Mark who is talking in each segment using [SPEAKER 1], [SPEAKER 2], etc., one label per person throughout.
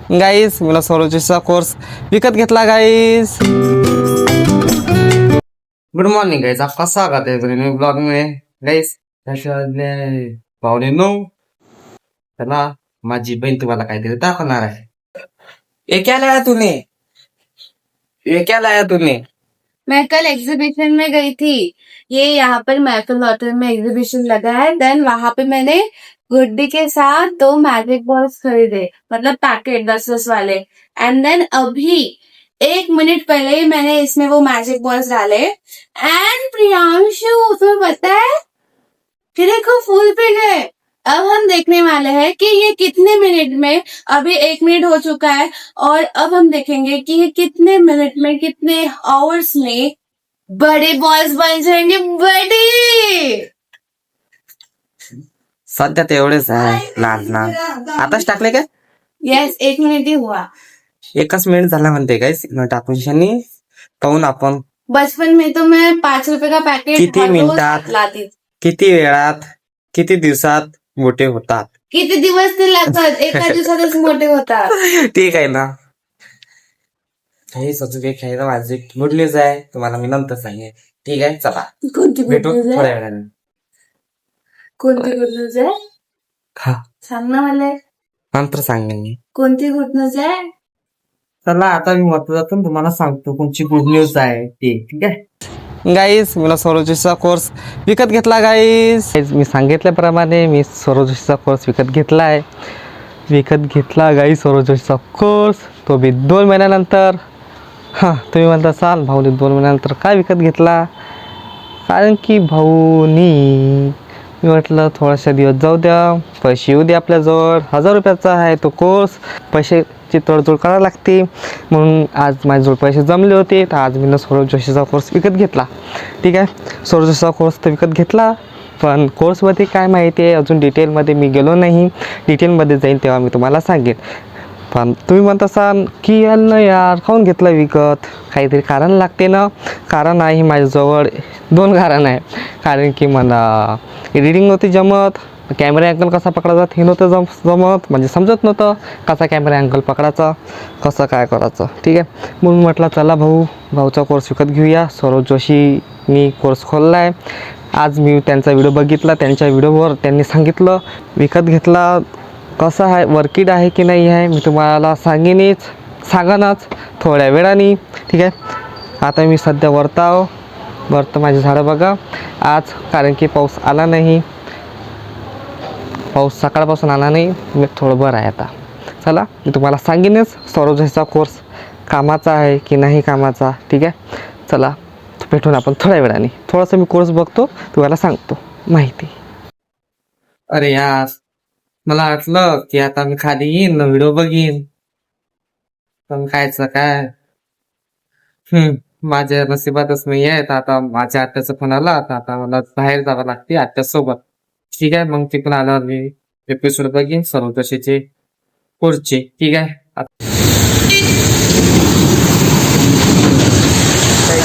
[SPEAKER 1] गाईस मला सोरोचिसचा कोर्स विकत घेतला गाईस. गुड मॉर्निंग गाईस, आपका स्वागत है नए ब्लॉग में. गाईस पावणे 9. चला माझी बहीण तुम्हाला काहीतरी दाखवणार आहे. ये क्या लाया तूने? ये क्या लाया तूने?
[SPEAKER 2] मैं कल एग्जीबिशन में गई थी. ये यहाँ पर महफिल होटल में एग्जीबिशन लगा है. देन वहां पे मैंने गुड्डी के साथ 2 मैजिक बॉल्स खरीदे, मतलब पैकेट 10-10 वाले. एंड देन अभी 1 मिनट पहले ही मैंने इसमें वो मैजिक बॉल्स डाले. एंड प्रियांशु तुम्हें पता है कि देखो फूल पे गए. अब हम देखने वाले हैं कि ये कितने मिनट में, अभी 1 मिनट हो चुका है और अब हम देखेंगे कि ये कितने मिनट में, कितने आवर्स में बड़े बॉल्स बन जाएंगे. बड़े
[SPEAKER 1] सध्या ते एवढेच आहे लहान लहान. आताच टाकले काय?
[SPEAKER 2] यस, 1 मिनट ही हुआ.
[SPEAKER 1] एकच मिनिट झाला म्हणते गाईस. टाकून शनी पाहून आपण
[SPEAKER 2] बचपन में तो मैं 5 रुपए का पैकेट
[SPEAKER 1] किती
[SPEAKER 2] हर रोज
[SPEAKER 1] मिनिटात?
[SPEAKER 2] लाती थी.
[SPEAKER 1] किती वेळात किती दिवसात मोठे होतात.
[SPEAKER 2] किती दिवस ते लागतात, एका दिवसातच मोठे होतात.
[SPEAKER 1] ठीक आहे ना. काही सजू काही खायला माझी गुड न्यूज आहे, तुम्हाला मी नंतर सांगेन. ठीक आहे, चला
[SPEAKER 2] कोणती गुड
[SPEAKER 1] भेटू
[SPEAKER 2] न्यूज
[SPEAKER 1] थोड्या
[SPEAKER 2] आहे?
[SPEAKER 1] वेळाने.
[SPEAKER 2] कोणती गुड न्यूज आहे?
[SPEAKER 1] हा,
[SPEAKER 2] सांग ना मला.
[SPEAKER 1] नंतर सांगेन मी.
[SPEAKER 2] कोणती गुड न्यूज आहे?
[SPEAKER 1] चला आता मी महत्व जातो तुम्हाला सांगतो कोणची गुड न्यूज आहे ते. ठीक आहे गाईस, मला सोरोचिसचा कोर्स विकत घेतला गाईस. मी सांगितल्याप्रमाणे मी सोरोचिसचा कोर्स विकत घेतला आहे. गाईस सोरोचिसचा कोर्स, तो बी 2 महिन्यानंतर. हां, तुम्ही म्हणता चाल भाऊनी 2 महिन्यानंतर काय विकत घेतला? कारण की भाऊनी, मी म्हटलं थोडासा दिवस जाऊ द्या, पैसे येऊ द्या आपल्याजवळ. 1000 रुपयाचा आहे तो कोर्स, पैशाची तडजोड करावी लागते. म्हणून आज माझ्याजवळ पैसे जमले होते, तर आज मी सौरभ जोशीचा कोर्स विकत घेतला. ठीक आहे, सौरभ जोशीचा कोर्स तर विकत घेतला, पण कोर्समध्ये काय माहिती आहे अजून डिटेलमध्ये मी गेलो नाही. डिटेलमध्ये जाईल तेव्हा मी तुम्हाला सांगेन. पण तुम्ही म्हणत असाल की यार काहून घेतलं विकत, काहीतरी कारण लागते ना. कारण आहे माझ्याजवळ 2 कारण आहे. कारण की मला एडिटिंग नव्हती जमत, कॅमेरा अँगल कसा पकडायचा हे नव्हतं जमत, म्हणजे समजत नव्हतं कसा कॅमेरा अँगल पकडायचा, कसं काय करायचं. ठीक आहे, म्हणून म्हटलं चला भाऊचा कोर्स विकत घेऊया. सौरभ जोशीनी कोर्स खोलला आहे. आज मी त्यांचा व्हिडिओ बघितला, त्यांच्या व्हिडिओवर त्यांनी विकत घेतला. कसं आहे, वर्किट आहे की नाही आहे मी तुम्हाला सांगणच थोड्या वेळाने. ठीक आहे, आता मी सध्या वरतं माझी झाडं बघा आज, कारण की पाऊस आला नाही, पाऊस सकाळपासून आला नाही. मी थोडं बरं आहे आता. चला मी तुम्हाला सांगेनच सौरभचा कोर्स कामाचा आहे की नाही कामाचा. ठीक आहे, चला भेटून आपण थोड्या वेळाने. थोडंसं मी कोर्स बघतो, तुम्हाला सांगतो माहिती. अरे यार, मला वाटलं की आता मी खाली येईन व्हिडिओ बघीन, पण कायचं काय. माझ्या नशिबातच नाही आहे. तर आता माझ्या आत्याचा फोन आला, तर आता मला बाहेर जावं लागते आत्यासोबत. ठीक आहे, मग तिकडून आल्यावर मी एपिसोड बघीन सर्व तसेचे कोर्सचे. ठीक आहे,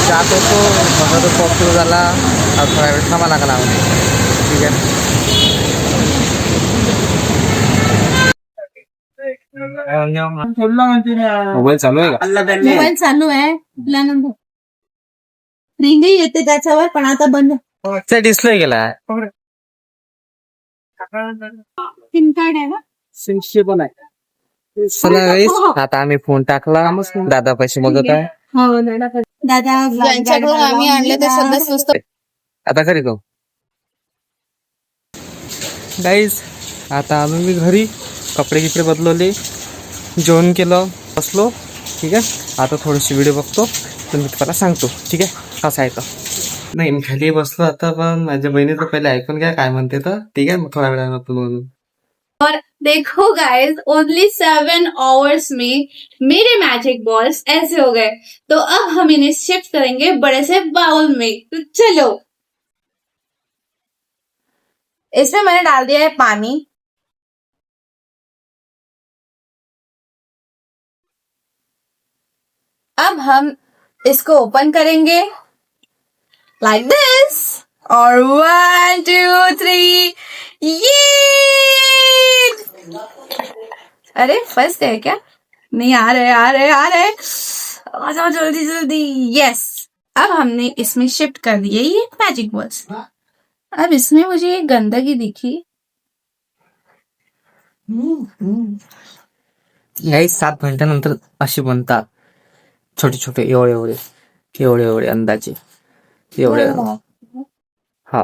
[SPEAKER 1] जात होतो पाऊस सुरू झाला, थोडा वेळ थांबा लागला. ठीक आहे, मोबाईल चालू आहे का?
[SPEAKER 2] मोबाईल चालू आहे. रिंग येते त्याच्यावर, पण आता बंद.
[SPEAKER 1] डिस्प्ले गेला.
[SPEAKER 2] सिम कार्ड आहे ना?
[SPEAKER 1] पण आहे. चला गाईस, आता आम्ही फोन टाकला. दादा पैसे बघत आहे.
[SPEAKER 2] हो दादा, ज्यांच्याकडून आम्ही आणले ते सध्या स्वस्त.
[SPEAKER 1] आता घरी जाऊ गाईस. आता आलो मी घरी, कपडे बदलवले, जेवण केलं, बसलो. ठीक आहे, आता थोडीशी व्हिडिओ बघतो, तर मी तुम्हाला सांगतो. ठीक आहे, कसं आहे तर. नाही, मी खाली बसलो आता, पण माझ्या बहिणीचं पहिले ऐकून घ्या काय म्हणते तर. ठीक आहे, मग थोड्या वेळानं म्हणून.
[SPEAKER 2] और देखो गाइस, ओनली 7 आवर्स में मेरे मैजिक बॉल्स ऐसे हो गए. तो अब हम इन्हें शिफ्ट करेंगे बड़े से बाउल में. तो चलो, इसमें मैंने डाल दिया है पानी. अब हम इसको ओपन करेंगे लाइक दिस, और 1 2 3 ये. अरे फर्स्ट है क्या? नहीं आ रहे आ रहे आ रहे, आ जाओ जल्दी जल्दी। यस, अब हमने इसमें शिफ्ट कर दिए ये मैजिक बॉल्स। अब इसमें मुझे एक गंदगी दिखी।
[SPEAKER 1] गाईज 7 घंट्यानंतर असे बनतात छोटे छोटे एवढे एवढे एवढे एवढे अंदाजे एवढे हा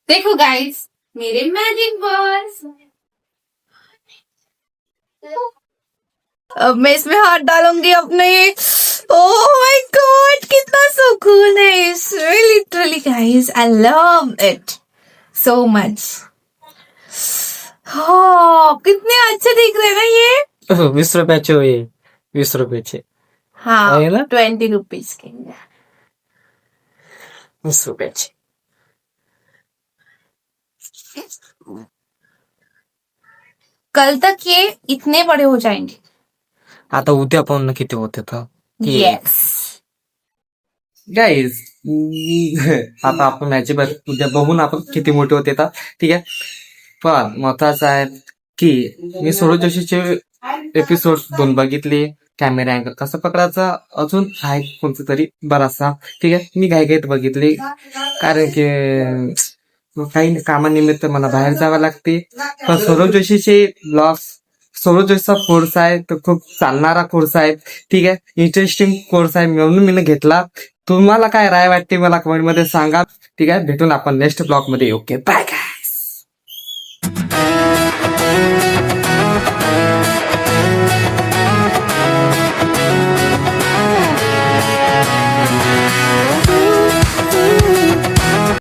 [SPEAKER 2] देखो गाइस, मेरे मैजिक बॉल्स। अब मैं इसमें हाथ डालूंगी अपने। ओह माय गॉड, कितना सुकून है इसमें। Literally guys, I love it so much. कितने अच्छे दिख रहे हैं ना ये।
[SPEAKER 1] 20 रुपयाचे हो ये 20 रुपयाचे
[SPEAKER 2] हाँ,
[SPEAKER 1] आहे ना?
[SPEAKER 2] 20 रुपीज के।
[SPEAKER 1] 20 रुपयाचे
[SPEAKER 2] कल तक ये इतने बड़े हो जाएंगे।
[SPEAKER 1] आता उद्या पाहून किती होते तर
[SPEAKER 2] यस
[SPEAKER 1] गाईज आता आपण मॅच उद्या बघून आपण किती मोठे होते तर ठीक आहे. पण महत्वाचं आहे की मी सौरभ जोशीचे एपिसोड 2 बघितले. कॅमेरा अँगल कसं पकडायचा अजून आहे कोणतं तरी बराचसा ठीक आहे. मी घाईघाईत बघितले कारण की काही कामानिमित्त मला बाहेर जावं लागते. पण सौरभ जोशीचे ब्लॉग्स सौरभ जोशीचा कोर्स आहे तो खूप चालणारा कोर्स आहे ठीक आहे. इंटरेस्टिंग कोर्स आहे म्हणून मी घेतला. तुम्हाला काय राय वाटते मला कमेंट मध्ये सांगा ठीक आहे. भेटून आपण नेक्स्ट ब्लॉग मध्ये. Okay bye.